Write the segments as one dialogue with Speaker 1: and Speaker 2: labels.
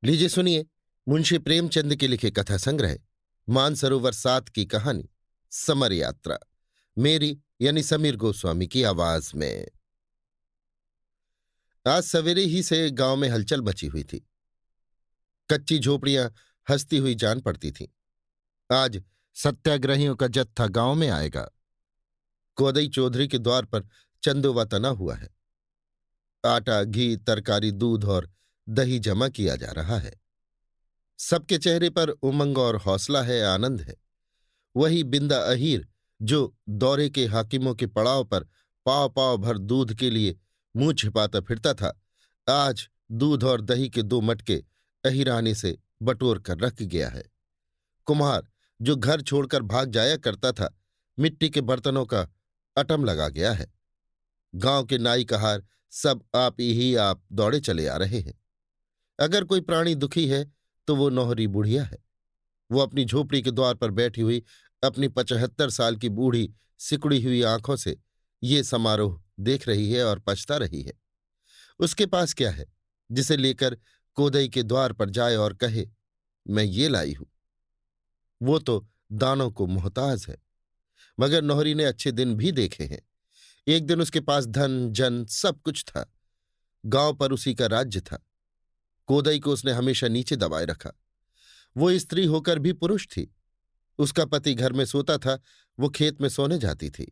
Speaker 1: लीजिए सुनिए मुंशी प्रेमचंद के लिखे कथा संग्रह मानसरोवर 7 की कहानी समर यात्रा मेरी यानी समीर गोस्वामी की आवाज में। आज सवेरे ही से गांव में हलचल मची हुई थी। कच्ची झोपड़ियां हंसती हुई जान पड़ती थीं। आज सत्याग्रहियों का जत्था गांव में आएगा। कोदई चौधरी के द्वार पर चंदोवा तना हुआ है। आटा घी तरकारी दूध और दही जमा किया जा रहा है। सबके चेहरे पर उमंग और हौसला है, आनंद है। वही बिंदा अहीर जो दौरे के हाकिमों के पड़ाव पर पाव पाव भर दूध के लिए मुंह छिपाता फिरता था, आज दूध और दही के 2 मटके अहिरानी से बटोर कर रख गया है। कुम्हार जो घर छोड़कर भाग जाया करता था, मिट्टी के बर्तनों का अटम लगा गया है। गांव के नाई कहार सब आप दौड़े चले आ रहे हैं। अगर कोई प्राणी दुखी है तो वो नौहरी बुढ़िया है। वो अपनी झोपड़ी के द्वार पर बैठी हुई अपनी 75 साल की बूढ़ी सिकुड़ी हुई आंखों से ये समारोह देख रही है और पछता रही है। उसके पास क्या है जिसे लेकर कोदई के द्वार पर जाए और कहे, मैं ये लाई हूं। वो तो दानों को मोहताज है। मगर नौहरी ने अच्छे दिन भी देखे हैं। एक दिन उसके पास धन जन सब कुछ था। गांव पर उसी का राज्य था। कोदई को उसने हमेशा नीचे दबाए रखा। वो स्त्री होकर भी पुरुष थी। उसका पति घर में सोता था, वो खेत में सोने जाती थी।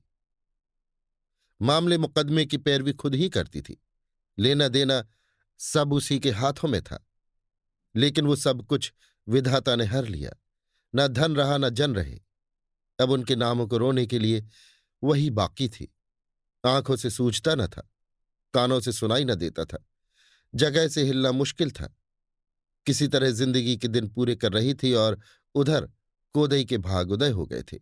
Speaker 1: मामले मुकदमे की पैरवी खुद ही करती थी। लेना देना सब उसी के हाथों में था। लेकिन वो सब कुछ विधाता ने हर लिया। न धन रहा न जन रहे। अब उनके नामों को रोने के लिए वही बाकी थी। आंखों से सूझता न था, कानों से सुनाई न देता था, जगह से हिलना मुश्किल था। किसी तरह जिंदगी के दिन पूरे कर रही थी और उधर कोदई के भाग उदय हो गए थे।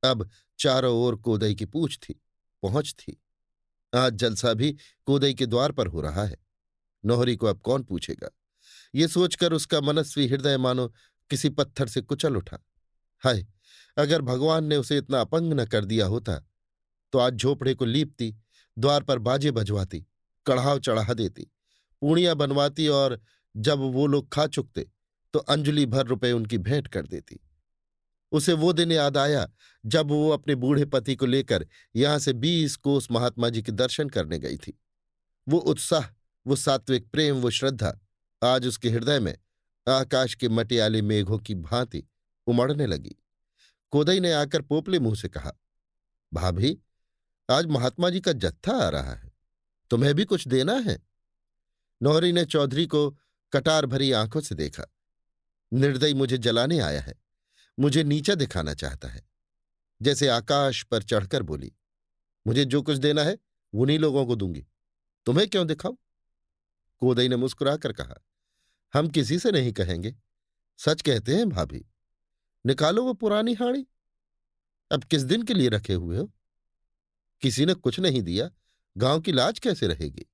Speaker 1: अब चारों ओर कोदई की पूछ थी, पहुंच थी। आज जलसा भी कोदई के द्वार पर हो रहा है। नौहरी को अब कौन पूछेगा, ये सोचकर उसका मनस्वी हृदय मानो किसी पत्थर से कुचल उठा। हाय, अगर भगवान ने उसे इतना अपंग न कर दिया होता तो आज झोपड़े को लीपती, द्वार पर बाजे बजवाती, कढ़ाव चढ़ा देती, पूड़ियां बनवाती और जब वो लोग खा चुकते तो अंजलि भर रुपए उनकी भेंट कर देती। उसे वो दिन याद आया जब वो अपने बूढ़े पति को लेकर यहां से 20 कोस महात्मा जी के दर्शन करने गई थी। वो उत्साह, वो सात्विक प्रेम, वो श्रद्धा आज उसके हृदय में आकाश के मटियाले मेघों की भांति उमड़ने लगी। कोदई ने आकर पोपले मुंह से कहा, भाभी, आज महात्मा जी का जत्था आ रहा है, तुम्हें भी कुछ देना है। नौहरी ने चौधरी को कटार भरी आंखों से देखा। निर्दयी मुझे जलाने आया है, मुझे नीचा दिखाना चाहता है। जैसे आकाश पर चढ़कर बोली, मुझे जो कुछ देना है उन्हीं लोगों को दूंगी, तुम्हें क्यों दिखाऊं। कोदई ने मुस्कुराकर कहा, हम किसी से नहीं कहेंगे, सच कहते हैं भाभी। निकालो वो पुरानी हाड़ी, अब किस दिन के लिए रखे हुए हो। किसी ने कुछ नहीं दिया, गांव की लाज कैसे रहेगी।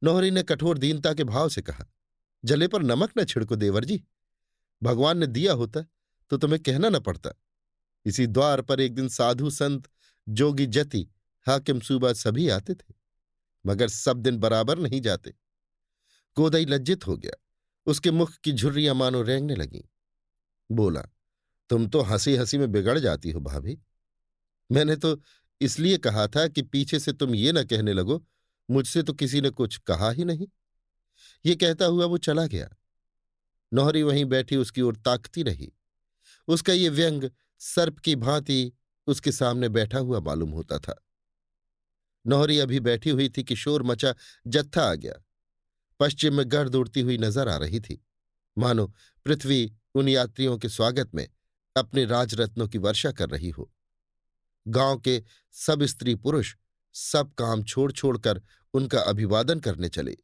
Speaker 1: नौहरी ने कठोर दीनता के भाव से कहा, जले पर नमक न छिड़को देवर जी। भगवान ने दिया होता तो तुम्हें कहना न पड़ता। इसी द्वार पर एक दिन साधु संत जोगी जति हाकिम सूबा सभी आते थे, मगर सब दिन बराबर नहीं जाते। कोदई लज्जित हो गया। उसके मुख की झुर्रियां मानो रेंगने लगीं। बोला, तुम तो हंसी हंसी में बिगड़ जाती हो भाभी। मैंने तो इसलिए कहा था कि पीछे से तुम ये न कहने लगो, मुझसे तो किसी ने कुछ कहा ही नहीं। ये कहता हुआ वो चला गया। नौहरी वहीं बैठी उसकी ओर ताकती रही। उसका ये व्यंग सर्प की भांति उसके सामने बैठा हुआ मालूम होता था। नौहरी अभी बैठी हुई थी कि शोर मचा, जत्था आ गया। पश्चिम में गर्द उड़ती हुई नजर आ रही थी, मानो पृथ्वी उन यात्रियों के स्वागत में अपने राजरत्नों की वर्षा कर रही हो। गांव के सब स्त्री पुरुष सब काम छोड़ छोड़कर उनका अभिवादन करने चले।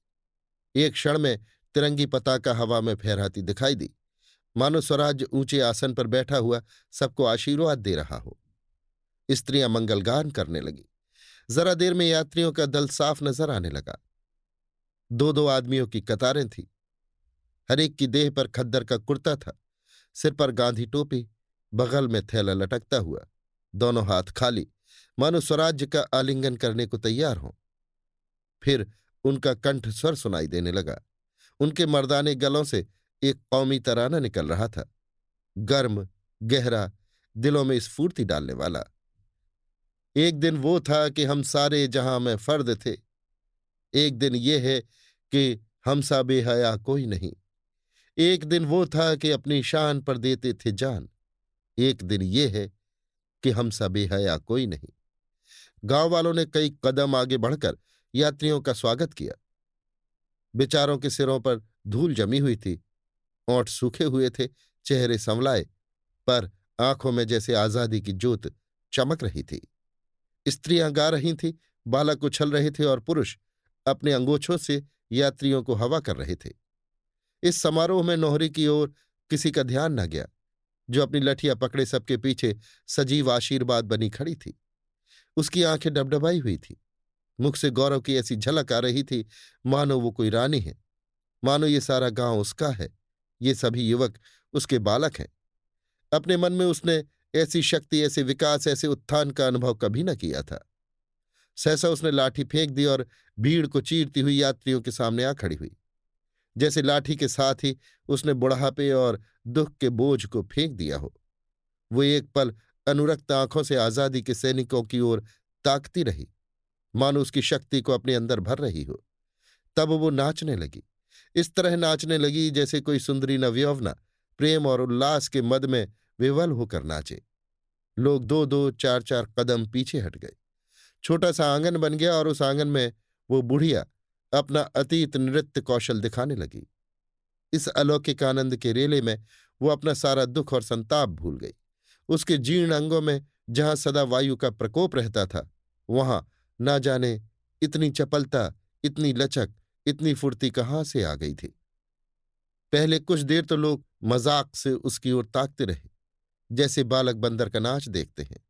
Speaker 1: एक क्षण में तिरंगी पताका हवा में फहराती दिखाई दी, मानो स्वराज ऊंचे आसन पर बैठा हुआ सबको आशीर्वाद दे रहा हो। स्त्रियां मंगलगान करने लगी। जरा देर में यात्रियों का दल साफ नजर आने लगा। 2-2 आदमियों की कतारें थीं। हर एक की देह पर खद्दर का कुर्ता था, सिर पर गांधी टोपी, बगल में थैला लटकता हुआ, दोनों हाथ खाली, मानो स्वराज्य का आलिंगन करने को तैयार हों। फिर उनका कंठ स्वर सुनाई देने लगा। उनके मर्दाने गलों से एक कौमी तराना निकल रहा था, गर्म, गहरा, दिलों में स्फूर्ति डालने वाला। एक दिन वो था कि हम सारे जहां में फर्द थे। एक दिन ये है कि हम सा बेहया कोई नहीं। एक दिन वो था कि अपनी शान पर देते थे जान। एक दिन ये है कि हम सा बेहया कोई नहीं। गांव वालों ने कई कदम आगे बढ़कर यात्रियों का स्वागत किया। बेचारों के सिरों पर धूल जमी हुई थी, ओंठ सूखे हुए थे, चेहरे संवलाए, पर आंखों में जैसे आजादी की ज्योत चमक रही थी। स्त्रियां गा रही थीं, बालक उछल रहे थे और पुरुष अपने अंगोछों से यात्रियों को हवा कर रहे थे। इस समारोह में नोहरी की ओर किसी का ध्यान न गया, जो अपनी लठिया पकड़े सबके पीछे सजीव आशीर्वाद बनी खड़ी थी। उसकी आंखें डबडबाई हुई थी, मुख से गौरव की ऐसी झलक आ रही थी मानो वो कोई रानी है, मानो ये सारा गांव उसका है, ये सभी युवक उसके बालक हैं। अपने मन में उसने ऐसी शक्ति, ऐसे विकास, ऐसे उत्थान का अनुभव कभी न किया था। सहसा उसने लाठी फेंक दी और भीड़ को चीरती हुई यात्रियों के सामने आ खड़ी हुई। जैसे लाठी के साथ ही उसने बुढ़ापे और दुख के बोझ को फेंक दिया हो। वो एक पल अनुरक्त आंखों से आजादी के सैनिकों की ओर ताकती रही, मानो उसकी शक्ति को अपने अंदर भर रही हो। तब वो नाचने लगी, इस तरह नाचने लगी जैसे कोई सुंदरी नवयौवना प्रेम और उल्लास के मद में विवल होकर नाचे। लोग दो दो चार चार कदम पीछे हट गए। छोटा सा आंगन बन गया और उस आंगन में वो बुढ़िया अपना अतीत नृत्य कौशल दिखाने लगी। इस अलौकिक आनंद के रेले में वो अपना सारा दुख और संताप भूल गई। उसके जीर्ण अंगों में जहां सदा वायु का प्रकोप रहता था, वहां ना जाने इतनी चपलता, इतनी लचक, इतनी फुर्ती कहाँ से आ गई थी। पहले कुछ देर तो लोग मजाक से उसकी ओर ताकते रहे, जैसे बालक बंदर का नाच देखते हैं।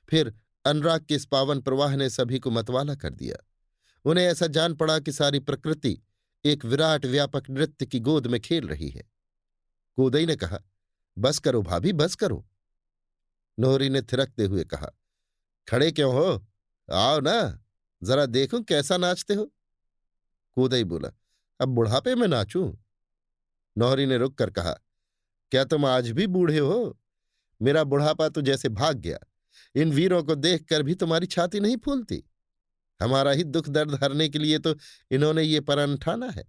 Speaker 1: फिर अनुराग के इस पावन प्रवाह ने सभी को मतवाला कर दिया। उन्हें ऐसा जान पड़ा कि सारी प्रकृति एक विराट व्यापक नृत्य की गोद में खेल रही है। कोदई ने कहा, बस करो भाभी, बस करो। नोहरी ने थिरकते हुए कहा, खड़े क्यों हो, आओ ना, जरा देखूं कैसा नाचते हो। कोदई बोला, अब बुढ़ापे में नाचूं। नोहरी ने रुक कर कहा, क्या तुम आज भी बूढ़े हो? मेरा बुढ़ापा तो जैसे भाग गया। इन वीरों को देखकर भी तुम्हारी छाती नहीं फूलती। हमारा ही दुख दर्द हरने के लिए तो इन्होंने ये प्रण ठाना है।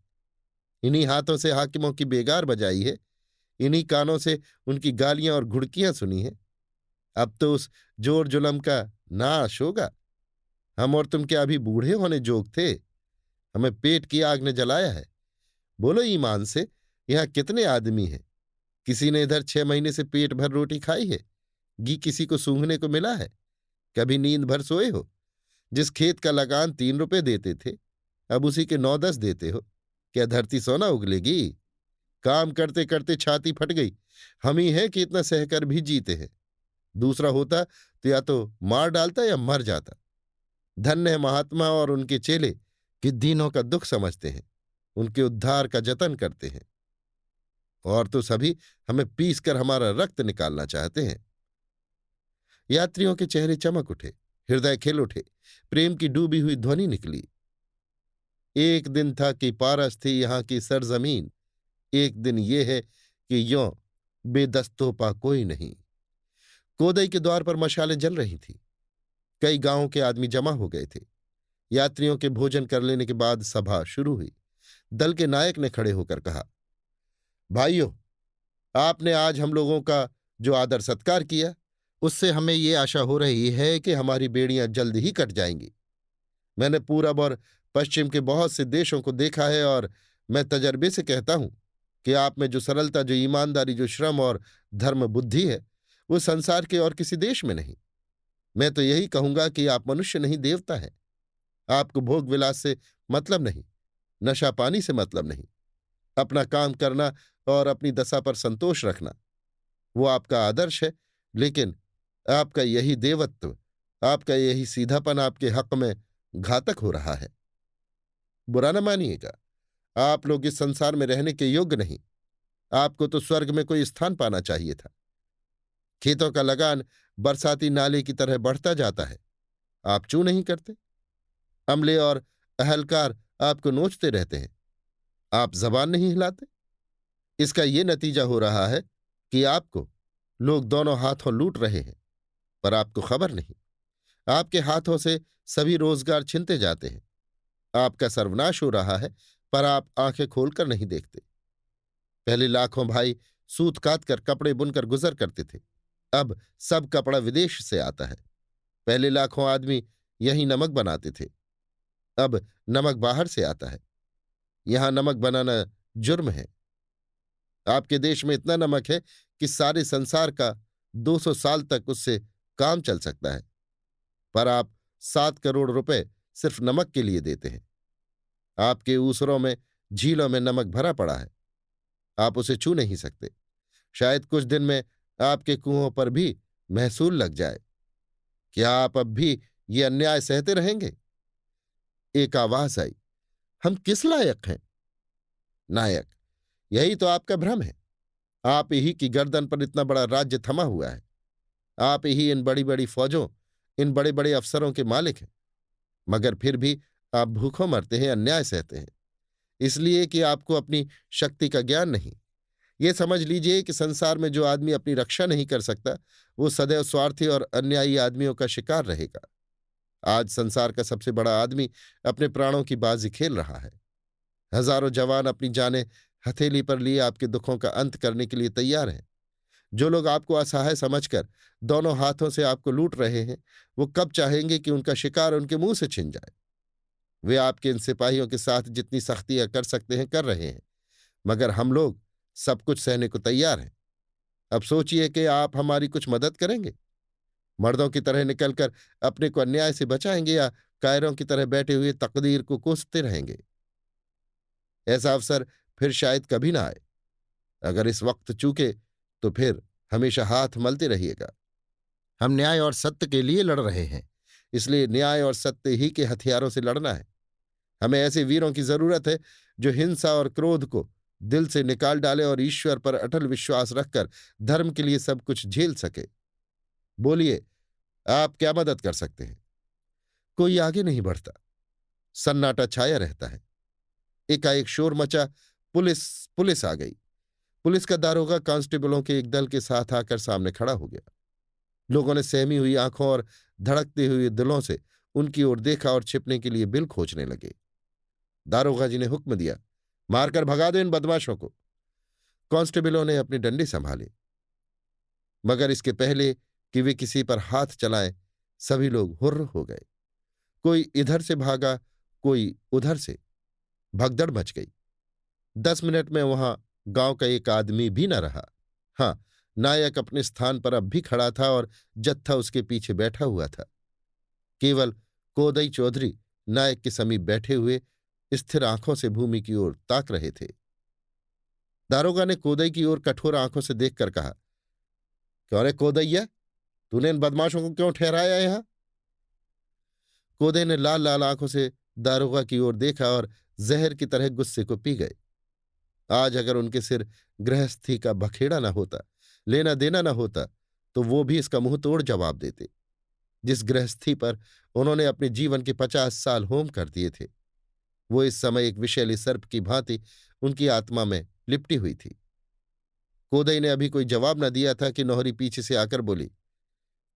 Speaker 1: इन्हीं हाथों से हाकिमों की बेगार बजाई है, इन्हीं कानों से उनकी गालियां और घुड़कियां सुनी हैं। अब तो उस जोर जुलम का नाश होगा। हम और तुम क्या अभी बूढ़े होने जोग थे? हमें पेट की आग ने जलाया है। बोलो ईमान से, यहां कितने आदमी हैं? किसी ने इधर 6 महीने से पेट भर रोटी खाई है? घी किसी को सूंघने को मिला है? कभी नींद भर सोए हो? जिस खेत का लगान 3 रुपए देते थे, अब उसी के 9-10 देते हो। क्या धरती सोना उगलेगी? काम करते करते छाती फट गई। हम ही हैं कि इतना सहकर भी जीते हैं। दूसरा होता तो या तो मार डालता या मर जाता। धन्य है महात्मा और उनके चेले कि दीनों का दुख समझते हैं, उनके उद्धार का जतन करते हैं। और तो सभी हमें पीस कर हमारा रक्त निकालना चाहते हैं। यात्रियों के चेहरे चमक उठे, हृदय खिल उठे, प्रेम की डूबी हुई ध्वनि निकली। एक दिन था कि पारस थी यहां की सरजमीन। एक दिन ये है कि यों बेदस्तोपा कोई नहीं। कोदई के द्वार पर मशालें जल रही थीं। कई गांवों के आदमी जमा हो गए थे। यात्रियों के भोजन कर लेने के बाद सभा शुरू हुई। दल के नायक ने खड़े होकर कहा, भाइयों, आपने आज हम लोगों का जो आदर सत्कार किया, उससे हमें ये आशा हो रही है कि हमारी बेड़ियां जल्द ही कट जाएंगी। मैंने पूरब और पश्चिम के बहुत से देशों को देखा है और मैं तजर्बे से कहता हूं कि आप में जो सरलता, जो ईमानदारी, जो श्रम और धर्म बुद्धि है, वो संसार के और किसी देश में नहीं। मैं तो यही कहूंगा कि आप मनुष्य नहीं, देवता है। आपको भोग विलास से मतलब नहीं, नशा पानी से मतलब नहीं। अपना काम करना और अपनी दशा पर संतोष रखना, वो आपका आदर्श है। लेकिन आपका यही देवत्व, आपका यही सीधापन आपके हक में घातक हो रहा है। बुरा न मानिएगा, आप लोग इस संसार में रहने के योग्य नहीं। आपको तो स्वर्ग में कोई स्थान पाना चाहिए था। खेतों का लगान बरसाती नाले की तरह बढ़ता जाता है, आप चूं नहीं करते। अमले और अहलकार आपको नोचते रहते हैं, आप जबान नहीं हिलाते। इसका ये नतीजा हो रहा है कि आपको लोग दोनों हाथों लूट रहे हैं, पर आपको खबर नहीं। आपके हाथों से सभी रोजगार छिनते जाते हैं। आपका सर्वनाश हो रहा है, पर आप आंखें खोलकर नहीं देखते। पहले लाखों भाई सूत काट कर कपड़े बुनकर गुजर करते थे। अब सब कपड़ा विदेश से आता है। पहले लाखों आदमी यहीं नमक बनाते थे। अब नमक बाहर से आता है। यहां नमक बनाना जुर्म है। आपके देश में इतना नमक है कि सारे संसार का 200 साल तक उससे काम चल सकता है, पर आप 7 करोड़ रुपए सिर्फ नमक के लिए देते हैं। आपके ऊसरों में, झीलों में नमक भरा पड़ा है। आप उसे छू नहीं सकते। शायद कुछ दिन में आपके कुओं पर भी महसूल लग जाए। क्या आप अब भी ये अन्याय सहते रहेंगे? एक आवाज आई, हम किस लायक हैं? नायक, यही तो आपका भ्रम है। आप ही की गर्दन पर इतना बड़ा राज्य थमा हुआ है। आप ही इन बड़ी बड़ी फौजों, इन बड़े बड़े अफसरों के मालिक हैं। मगर फिर भी आप भूखों मरते हैं, अन्याय सहते हैं, इसलिए कि आपको अपनी शक्ति का ज्ञान नहीं। ये समझ लीजिए कि संसार में जो आदमी अपनी रक्षा नहीं कर सकता, वो सदैव स्वार्थी और अन्यायी आदमियों का शिकार रहेगा। आज संसार का सबसे बड़ा आदमी अपने प्राणों की बाजी खेल रहा है। हजारों जवान अपनी जानें हथेली पर लिए आपके दुखों का अंत करने के लिए तैयार हैं। जो लोग आपको असहाय समझकर दोनों हाथों से आपको लूट रहे हैं, वो कब चाहेंगे कि उनका शिकार उनके मुंह से छिन जाए। वे आपके इन सिपाहियों के साथ जितनी सख्तियां कर सकते हैं कर रहे हैं, मगर हम लोग सब कुछ सहने को तैयार हैं। अब सोचिए कि आप हमारी कुछ मदद करेंगे। मर्दों की तरह निकलकर अपने को अन्याय से बचाएंगे, या कायरों की तरह बैठे हुए तकदीर को कोसते रहेंगे? ऐसा अवसर फिर शायद कभी ना आए। अगर इस वक्त चूके तो फिर हमेशा हाथ मलते रहिएगा। हम न्याय और सत्य के लिए लड़ रहे हैं, इसलिए न्याय और सत्य ही के हथियारों से लड़ना है। हमें ऐसे वीरों की जरूरत है जो हिंसा और क्रोध को दिल से निकाल डाले और ईश्वर पर अटल विश्वास रखकर धर्म के लिए सब कुछ झेल सके। बोलिए, आप क्या मदद कर सकते हैं? कोई आगे नहीं बढ़ता। सन्नाटा छाया रहता है। एकाएक शोर मचा। पुलिस पुलिस आ गई। पुलिस का दारोगा कांस्टेबलों के एक दल के साथ आकर सामने खड़ा हो गया। लोगों ने सहमी हुई आंखों और धड़कते हुए दिलों से उनकी ओर देखा और छिपने के लिए बिल खोजने लगे। दारोगा जी ने हुक्म दिया, मारकर भगा दो इन बदमाशों को। कांस्टेबलों ने अपने डंडे संभाले, मगर इसके पहले कि वे किसी पर हाथ चलाएं, सभी लोग हुर्र हो गए। कोई इधर से भागा, कोई उधर से। भगदड़ मच गई। 10 मिनट में वहां गांव का एक आदमी भी न रहा। हाँ, नायक अपने स्थान पर अब भी खड़ा था और जत्था उसके पीछे बैठा हुआ था। केवल कोदई चौधरी नायक के समीप बैठे हुए स्थिर आंखों से भूमि की ओर ताक रहे थे। दारोगा ने कोदई की ओर कठोर आंखों से देखकर कहा, क्यों रे कोदैया, तूने इन बदमाशों को क्यों ठहराया यहां? कोदई ने लाल लाल आंखों से दारोगा की ओर देखा और जहर की तरह गुस्से को पी गए। आज अगर उनके सिर गृहस्थी का बखेड़ा न होता, लेना देना न होता, तो वो भी इसका मुंह तोड़ जवाब देते। जिस गृहस्थी पर उन्होंने अपने जीवन के 50 साल होम कर दिए थे, वो इस समय एक विषैली सर्प की भांति उनकी आत्मा में लिपटी हुई थी। कोदई ने अभी कोई जवाब न दिया था कि नौहरी पीछे से आकर बोली,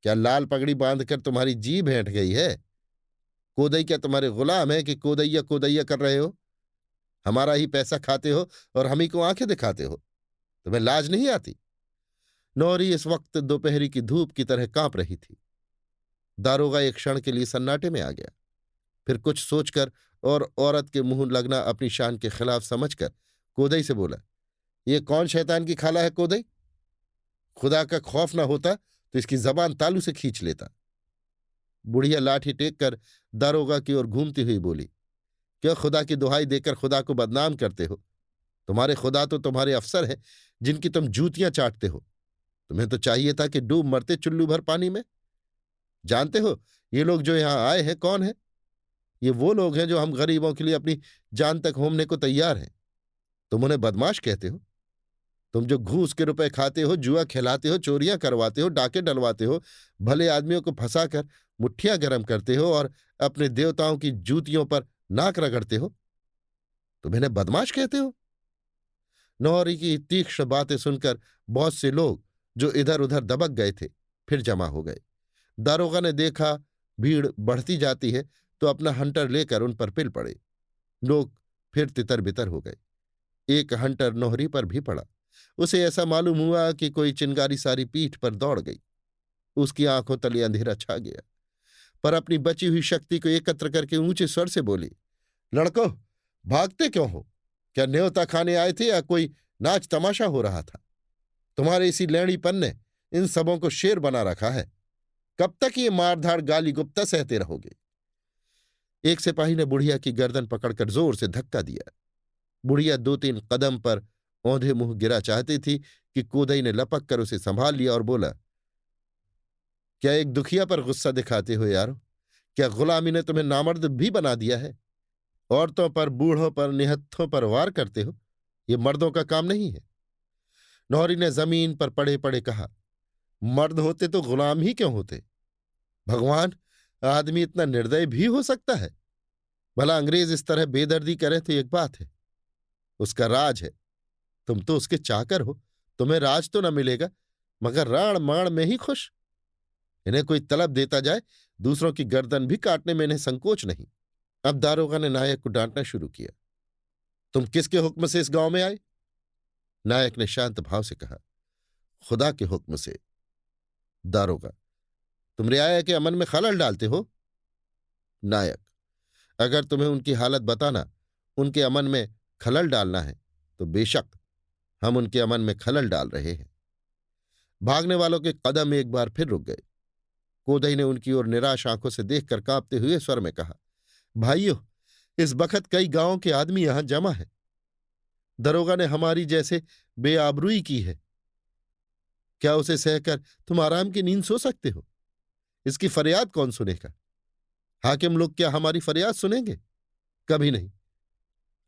Speaker 1: क्या लाल पगड़ी बांधकर तुम्हारी जीभ ऐंठ गई है? कोदई क्या तुम्हारे गुलाम है कि कोदैया कोदैया कर रहे हो? हमारा ही पैसा खाते हो और हम ही को आंखें दिखाते हो। तुम्हें लाज नहीं आती? नौरी इस वक्त दोपहरी की धूप की तरह कांप रही थी। दारोगा एक क्षण के लिए सन्नाटे में आ गया। फिर कुछ सोचकर और औरत के मुंह लगना अपनी शान के खिलाफ समझकर कोदई से बोला, ये कौन शैतान की खाला है कोदई? खुदा का खौफ ना होता तो इसकी जबान तालू से खींच लेता। बुढ़िया लाठी टेक कर दारोगा की ओर घूमती हुई बोली, क्या खुदा की दुहाई देकर खुदा को बदनाम करते हो? तुम्हारे खुदा तो तुम्हारे अफसर हैं जिनकी तुम जूतियां चाटते हो। तुम्हें तो चाहिए था कि डूब मरते चुल्लू भर पानी में। जानते हो ये लोग जो यहां आए हैं कौन है? ये वो लोग हैं जो हम गरीबों के लिए अपनी जान तक होमने को तैयार हैं। तुम उन्हें बदमाश कहते हो। तुम जो घूस के रुपए खाते हो, जुआ खिलाते हो, चोरियां करवाते हो, डाके डलवाते हो, भले आदमियों को फंसाकर मुट्ठियां गर्म करते हो और अपने देवताओं की जूतियों पर नाक रगड़ते हो, तुम इन्हें बदमाश कहते हो? नौहरी की तीक्ष्ण बातें सुनकर बहुत से लोग जो इधर उधर दबक गए थे फिर जमा हो गए। दारोगा ने देखा भीड़ बढ़ती जाती है तो अपना हंटर लेकर उन पर पिल पड़े। लोग फिर तितर बितर हो गए। एक हंटर नौहरी पर भी पड़ा। उसे ऐसा मालूम हुआ कि कोई चिंगारी सारी पीठ पर दौड़ गई। उसकी आंखों तले अंधेरा छा गया, पर अपनी बची हुई शक्ति को एकत्र करके ऊंचे स्वर से बोली, लड़को, भागते क्यों हो? क्या न्योता खाने आए थे या कोई नाच तमाशा हो रहा था? तुम्हारे इसी लैंडीपन ने इन सबों को शेर बना रखा है। कब तक ये मारधाड़ गाली गुप्ता सहते रहोगे? एक सिपाही ने बुढ़िया की गर्दन पकड़कर जोर से धक्का दिया। बुढ़िया 2-3 कदम पर औंधे मुंह गिरा चाहती थी कि कोदई ने लपक कर उसे संभाल लिया और बोला, क्या एक दुखिया पर गुस्सा दिखाते हो यारो? क्या गुलामी ने तुम्हें नामर्द भी बना दिया है? औरतों पर, बूढ़ों पर, निहत्थों पर वार करते हो। ये मर्दों का काम नहीं है। नौरी ने जमीन पर पड़े पड़े कहा, मर्द होते तो गुलाम ही क्यों होते? भगवान, आदमी इतना निर्दय भी हो सकता है? भला अंग्रेज इस तरह बेदर्दी करे तो एक बात है, उसका राज है। तुम तो उसके चाकर हो, तुम्हें राज तो न मिलेगा मगर राण माण में ही खुश। इन्हें कोई तलब देता जाए, दूसरों की गर्दन भी काटने में इन्हें संकोच नहीं। अब दारोगा ने नायक को डांटना शुरू किया। तुम किसके हुक्म से इस गांव में आए? नायक ने शांत भाव से कहा, खुदा के हुक्म से। दारोगा, तुम रियाया के अमन में खलल डालते हो? नायक, अगर तुम्हें उनकी हालत बताना, उनके अमन में खलल डालना है तो बेशक हम उनके अमन में खलल डाल रहे हैं। भागने वालों के कदम एक बार फिर रुक गए। कोदई ने उनकी ओर निराश आंखों से देखकर कांपते हुए स्वर में कहा, भाइयों, इस बखत कई गांवों के आदमी यहां जमा है। दरोगा ने हमारी जैसे बेआबरूई की है। क्या उसे सहकर तुम आराम की नींद सो सकते हो? इसकी फरियाद कौन सुनेगा? हाकिम लोग क्या हमारी फरियाद सुनेंगे? कभी नहीं।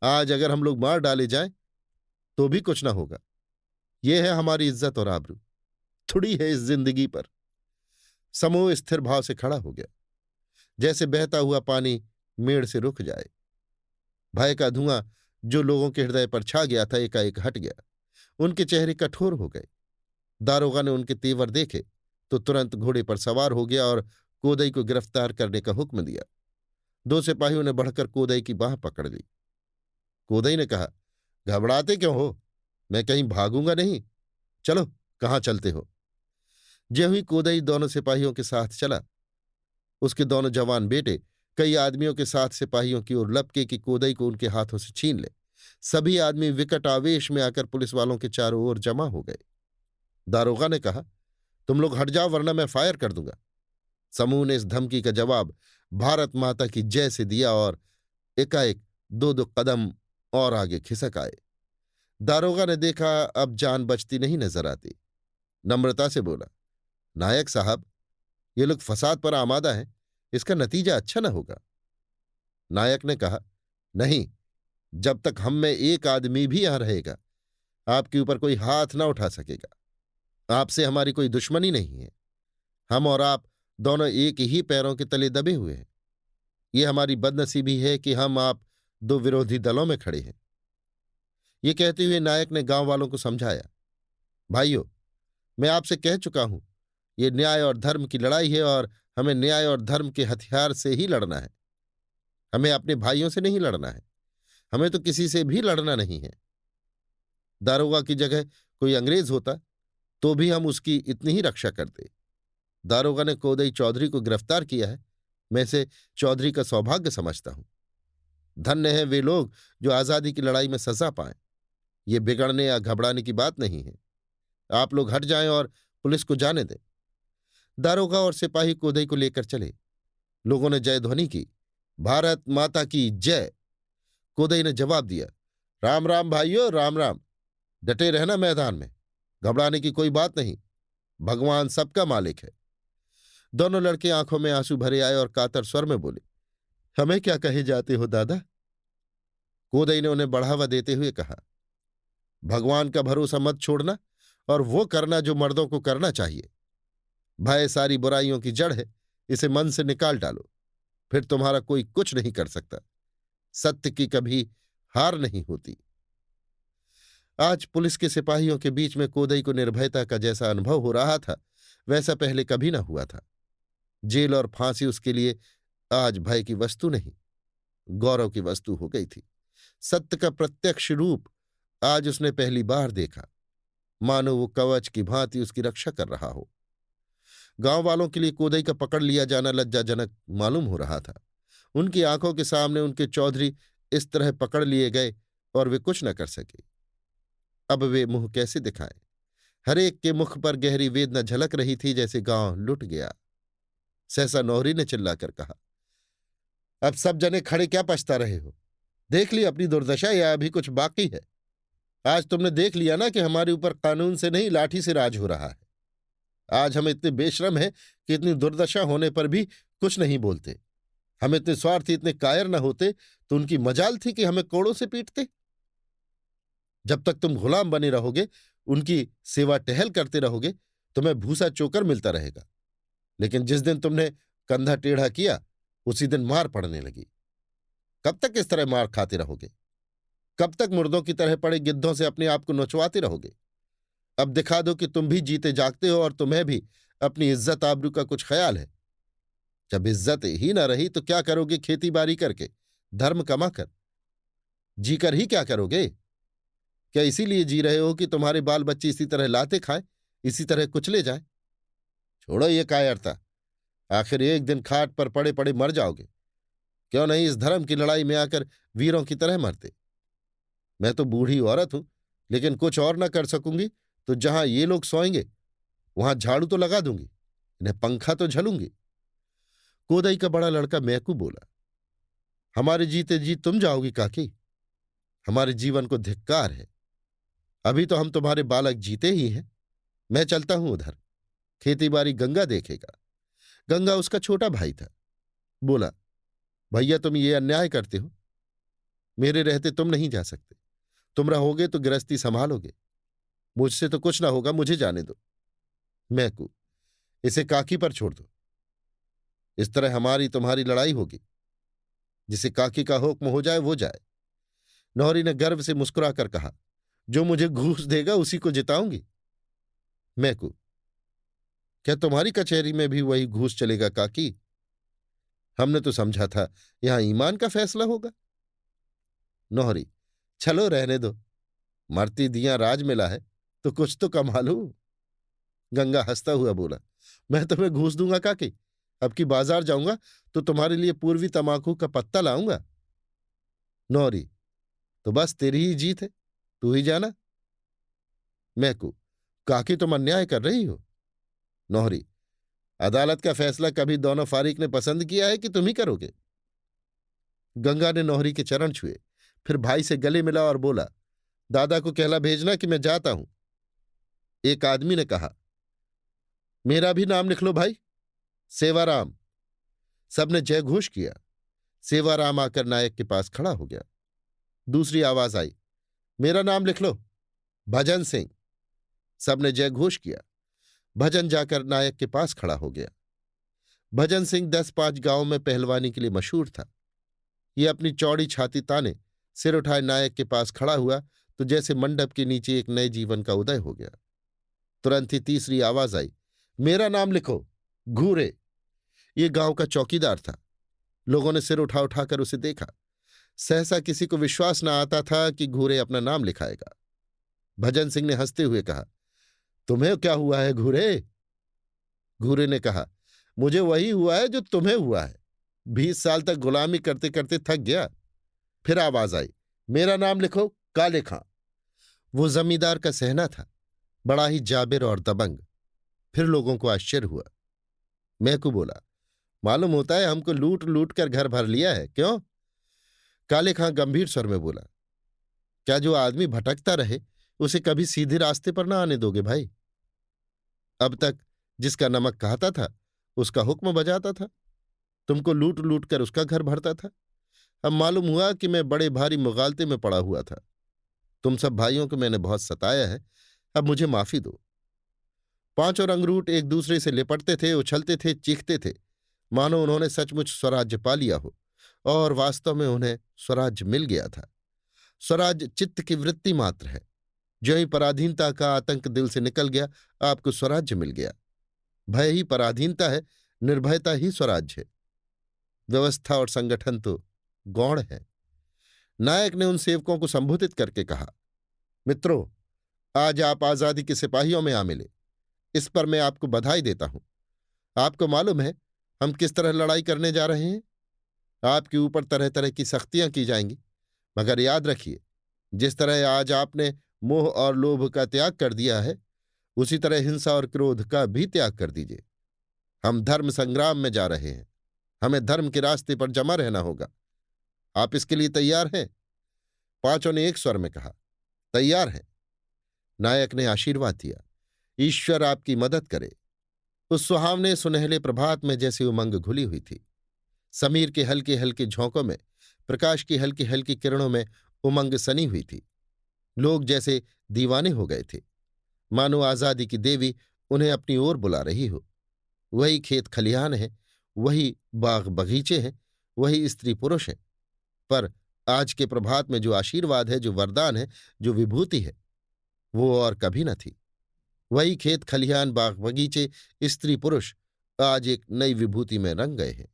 Speaker 1: आज अगर हम लोग मार डाले जाएं तो भी कुछ ना होगा। यह है हमारी इज्जत और आबरू, थोड़ी है इस जिंदगी पर। समूह स्थिर भाव से खड़ा हो गया, जैसे बहता हुआ पानी मेड़ से रुक जाए। भय का धुआं जो लोगों के हृदय पर छा गया था एकाएक हट गया। उनके चेहरे कठोर हो गए। दारोगा ने उनके तेवर देखे तो तुरंत घोड़े पर सवार हो गया और कोदई को गिरफ्तार करने का हुक्म दिया। 2 सिपाहियों ने बढ़कर कोदई की बांह पकड़ ली। कोदई ने कहा, घबराते क्यों हो? मैं कहीं भागूंगा नहीं। चलो, कहाँ चलते हो? ज्यों ही कोदई दोनों सिपाहियों के साथ चला, उसके दोनों जवान बेटे कई आदमियों के साथ सिपाहियों की ओर लपके कि कोदई को उनके हाथों से छीन ले। सभी आदमी विकट आवेश में आकर पुलिस वालों के चारों ओर जमा हो गए। दारोगा ने कहा, तुम लोग हट जाओ वरना मैं फायर कर दूंगा। समूह ने इस धमकी का जवाब भारत माता की जय से दिया और एकाएक 2-2 कदम और आगे खिसक आए। दारोगा ने देखा अब जान बचती नहीं नजर आती। नम्रता से बोला, नायक साहब, ये लोग फसाद पर आमादा हैं, इसका नतीजा अच्छा न होगा। नायक ने कहा, नहीं, जब तक हम में एक आदमी भी यहां रहेगा आपके ऊपर कोई हाथ ना उठा सकेगा। आपसे हमारी कोई दुश्मनी नहीं है। हम और आप दोनों एक ही पैरों के तले दबे हुए हैं। ये हमारी बदनसीबी है कि हम आप 2 विरोधी दलों में खड़े हैं। ये कहते हुए नायक ने गांव वालों को समझाया, भाइयों, मैं आपसे कह चुका हूं, ये न्याय और धर्म की लड़ाई है और हमें न्याय और धर्म के हथियार से ही लड़ना है। हमें अपने भाइयों से नहीं लड़ना है। हमें तो किसी से भी लड़ना नहीं है। दारोगा की जगह कोई अंग्रेज होता तो भी हम उसकी इतनी ही रक्षा करते। दारोगा ने कोदई चौधरी को गिरफ्तार किया है, मैं इसे चौधरी का सौभाग्य समझता हूं। धन्य है वे लोग जो आजादी की लड़ाई में सजा पाएं। ये बिगड़ने या घबराने की बात नहीं है। आप लोग हट जाएं और पुलिस को जाने दें। दारोगा और सिपाही कोदई को लेकर चले। लोगों ने जय ध्वनि की, भारत माता की जय। कोदई ने जवाब दिया, राम राम भाइयों, राम राम। डटे रहना मैदान में, घबराने की कोई बात नहीं। भगवान सबका मालिक है। दोनों लड़के आंखों में आंसू भरे आए और कातर स्वर में बोले, हमें क्या कहे जाते हो दादा? कोदई ने उन्हें बढ़ावा देते हुए कहा, भगवान का भरोसा मत छोड़ना और वो करना जो मर्दों को करना चाहिए। भय सारी बुराइयों की जड़ है, इसे मन से निकाल डालो, फिर तुम्हारा कोई कुछ नहीं कर सकता। सत्य की कभी हार नहीं होती। आज पुलिस के सिपाहियों के बीच में कोदई को निर्भयता का जैसा अनुभव हो रहा था, वैसा पहले कभी न हुआ था। जेल और फांसी उसके लिए आज भय की वस्तु नहीं, गौरव की वस्तु हो गई थी। सत्य का प्रत्यक्ष रूप आज उसने पहली बार देखा, मानो वो कवच की भांति उसकी रक्षा कर रहा हो। गांव वालों के लिए कोदई का पकड़ लिया जाना लज्जाजनक मालूम हो रहा था। उनकी आंखों के सामने उनके चौधरी इस तरह पकड़ लिए गए और वे कुछ न कर सके। अब वे मुंह कैसे दिखाएं? हरेक के मुख पर गहरी वेदना झलक रही थी, जैसे गांव लुट गया। सहसा नौहरी ने चिल्लाकर कहा, अब सब जने खड़े क्या पछता रहे हो? देख ली अपनी दुर्दशा या अभी कुछ बाकी है? आज तुमने देख लिया ना कि हमारे ऊपर कानून से नहीं लाठी से राज हो रहा है। आज हम इतने बेशरम हैं कि इतनी दुर्दशा होने पर भी कुछ नहीं बोलते। हम इतने स्वार्थी, इतने कायर न होते तो उनकी मजाल थी कि हमें कोड़ों से पीटते। जब तक तुम गुलाम बने रहोगे, उनकी सेवा टहल करते रहोगे, तुम्हें भूसा चोकर मिलता रहेगा। लेकिन जिस दिन तुमने कंधा टेढ़ा किया, उसी दिन मार पड़ने लगी। कब तक इस तरह मार खाते रहोगे? कब तक मुर्दों की तरह पड़े गिद्धों से अपने आप को नोचवाते रहोगे? अब दिखा दो कि तुम भी जीते जागते हो और तुम्हें भी अपनी इज्जत आबरू का कुछ ख्याल है। जब इज्जत ही ना रही तो क्या करोगे? खेती बाड़ी करके, धर्म कमाकर जीकर ही क्या करोगे? क्या इसीलिए जी रहे हो कि तुम्हारे बाल बच्चे इसी तरह लाते खाएं, इसी तरह कुचले जाएं? छोड़ो ये कायरता। आखिर एक दिन खाट पर पड़े पड़े मर जाओगे। क्यों नहीं इस धर्म की लड़ाई में आकर वीरों की तरह मरते? मैं तो बूढ़ी औरत हूं, लेकिन कुछ और न कर सकूंगी तो जहां ये लोग सोएंगे वहां झाड़ू तो लगा दूंगी, इन्हें पंखा तो झलूंगी। कोदई का बड़ा लड़का मैकू बोला, हमारे जीते जी तुम जाओगी काकी? हमारे जीवन को धिक्कार है। अभी तो हम तुम्हारे बालक जीते ही हैं। मैं चलता हूं उधर, खेती बाड़ी गंगा देखेगा। गंगा उसका छोटा भाई था। बोला, भैया तुम ये अन्याय करते हो। मेरे रहते तुम नहीं जा सकते। तुम रहोगे तो गृहस्थी संभालोगे। मुझसे तो कुछ ना होगा, मुझे जाने दो। मैकू, इसे काकी पर छोड़ दो। इस तरह हमारी तुम्हारी लड़ाई होगी। जिसे काकी का हुक्म हो जाए वो जाए। नौरी ने गर्व से मुस्कुराकर कहा, जो मुझे घूस देगा उसी को जिताऊंगी। मैकू, क्या तुम्हारी कचहरी में भी वही घूस चलेगा काकी? हमने तो समझा था यहां ईमान का फैसला होगा। नौहरी, चलो रहने दो। मरती दियां राज मिला है तो कुछ तो कमा लूं। गंगा हंसता हुआ बोला, मैं तुम्हें घूस दूंगा काकी? अब की बाजार जाऊंगा तो तुम्हारे लिए पूर्वी तमाकू का पत्ता लाऊंगा। नौरी, तो बस तेरी ही जीत है, तू ही जाना। मैकू, काकी तुम अन्याय कर रही हो। नौहरी, अदालत का फैसला कभी दोनों फारिक ने पसंद किया है कि तुम ही करोगे? गंगा ने नौहरी के चरण छुए, फिर भाई से गले मिला और बोला, दादा को कहला भेजना कि मैं जाता हूं। एक आदमी ने कहा, मेरा भी नाम लिख लो भाई, सेवाराम। सबने जयघोष किया। सेवाराम आकर नायक के पास खड़ा हो गया। दूसरी आवाज आई, मेरा नाम लिख लो, भजन सिंह। सबने जयघोष किया। भजन जाकर नायक के पास खड़ा हो गया। भजन सिंह 10-5 गांव में पहलवानी के लिए मशहूर था। ये अपनी चौड़ी छाती ताने सिर उठाए नायक के पास खड़ा हुआ तो जैसे मंडप के नीचे एक नए जीवन का उदय हो गया। तुरंत ही तीसरी आवाज आई, मेरा नाम लिखो, घूरे। ये गांव का चौकीदार था। लोगों ने सिर उठा उठाकर उसे देखा। सहसा किसी को विश्वास न आता था कि घूरे अपना नाम लिखाएगा। भजन सिंह ने हंसते हुए कहा, तुम्हें क्या हुआ है घूरे? घूरे ने कहा, मुझे वही हुआ है जो तुम्हें हुआ है। 20 साल तक गुलामी करते करते थक गया। फिर आवाज आई, मेरा नाम लिखो, काले खां। वो जमींदार का सहना था, बड़ा ही जाबिर और दबंग। फिर लोगों को आश्चर्य हुआ। मैकू बोला, मालूम होता है हमको लूट लूट कर घर भर लिया है, क्यों? काले खां गंभीर स्वर में बोला, क्या जो आदमी भटकता रहे उसे कभी सीधे रास्ते पर ना आने दोगे भाई? अब तक जिसका नमक कहता था उसका हुक्म बजाता था, तुमको लूट लूट कर उसका घर भरता था। अब मालूम हुआ कि मैं बड़े भारी मुगालते में पड़ा हुआ था। तुम सब भाइयों को मैंने बहुत सताया है, अब मुझे माफी दो। पांचों रंगरूट एक दूसरे से लिपटते थे, उछलते थे, चीखते थे, मानो उन्होंने सचमुच स्वराज्य पा लिया हो और वास्तव में उन्हें स्वराज्य मिल गया था। स्वराज चित्त की वृत्ति मात्र है। जो ही पराधीनता का आतंक दिल से निकल गया, आपको स्वराज्य मिल गया। भय ही पराधीनता है, निर्भयता ही स्वराज्य है। व्यवस्था और संगठन तो गौण है। नायक ने उन सेवकों को संबोधित करके कहा, मित्रों, आज आप आजादी के सिपाहियों में आ मिले, इस पर मैं आपको बधाई देता हूं। आपको मालूम है हम किस तरह लड़ाई करने जा रहे हैं। आपके ऊपर तरह तरह की सख्तियां की जाएंगी, मगर याद रखिए, जिस तरह आज आपने मोह और लोभ का त्याग कर दिया है, उसी तरह हिंसा और क्रोध का भी त्याग कर दीजिए। हम धर्म संग्राम में जा रहे हैं, हमें धर्म के रास्ते पर जमा रहना होगा। आप इसके लिए तैयार हैं? पांचों ने एक स्वर में कहा, तैयार हैं। नायक ने आशीर्वाद दिया, ईश्वर आपकी मदद करे। उस सुहावने सुनहले प्रभात में जैसे उमंग घुली हुई थी। समीर के हल्के हल्के झोंकों में, प्रकाश की हल्की हल्की किरणों में उमंग सनी हुई थी। लोग जैसे दीवाने हो गए थे, मानो आजादी की देवी उन्हें अपनी ओर बुला रही हो। वही खेत खलिहान है, वही बाग बगीचे हैं, वही स्त्री पुरुष हैं, पर आज के प्रभात में जो आशीर्वाद है, जो वरदान है, जो विभूति है, वो और कभी न थी। वही खेत खलिहान, बाग बगीचे, स्त्री पुरुष आज एक नई विभूति में रंग गए हैं।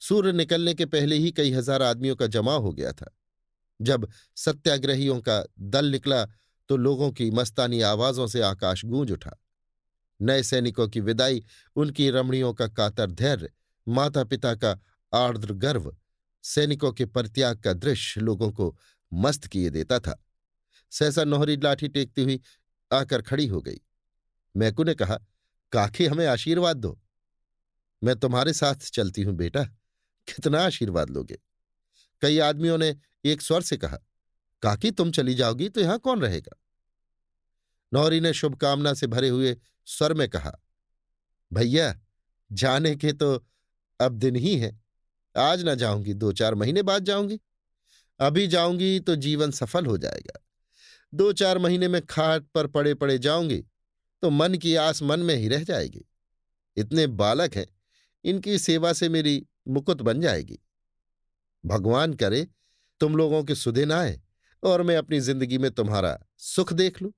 Speaker 1: सूर्य निकलने के पहले ही कई हजार आदमियों का जमाव हो गया था। जब सत्याग्रहियों का दल निकला तो लोगों की मस्तानी आवाजों से आकाश गूंज उठा। नए सैनिकों की विदाई, उनकी रमणियों का कातर धैर्य, माता पिता का आर्द्र गर्व, सैनिकों के परित्याग का दृश्य लोगों को मस्त किए देता था। सहसा नोहरी लाठी टेकती हुई आकर खड़ी हो गई। मैकू ने कहा, काकी, हमें आशीर्वाद दो। मैं तुम्हारे साथ चलती हूं बेटा, कितना आशीर्वाद लोगे? कई आदमियों ने एक स्वर से कहा, काकी, तुम चली जाओगी तो यहां कौन रहेगा? नौरी ने शुभकामना से भरे हुए स्वर में कहा, भैया, जाने के तो अब दिन ही है। आज ना जाऊंगी, 2-4 महीने बाद जाऊंगी। अभी जाऊंगी तो जीवन सफल हो जाएगा। 2-4 महीने में खाट पर पड़े पड़े जाऊंगी तो मन की आस मन में ही रह जाएगी। इतने बालक हैं, इनकी सेवा से मेरी मुकुट बन जाएगी। भगवान करे तुम लोगों के सुदिन आए और मैं अपनी जिंदगी में तुम्हारा सुख देख लूं।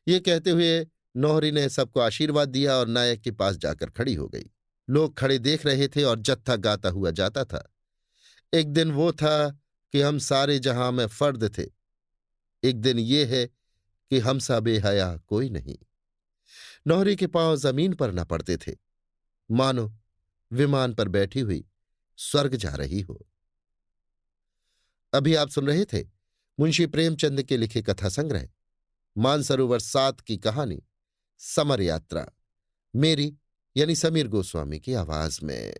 Speaker 1: ये कहते हुए नौहरी ने सबको आशीर्वाद दिया और नायक के पास जाकर खड़ी हो गई। लोग खड़े देख रहे थे और जत्था गाता हुआ जाता था। एक दिन वो था कि हम सारे जहां में फर्द थे, एक दिन ये है कि हम सा बेहया कोई नहीं। नौहरी के पांव जमीन पर न पड़ते थे, मानो विमान पर बैठी हुई स्वर्ग जा रही हो। अभी आप सुन रहे थे मुंशी प्रेमचंद के लिखे कथा संग्रह मानसरोवर 7 की कहानी समर यात्रा, मेरी यानी समीर गोस्वामी की आवाज में।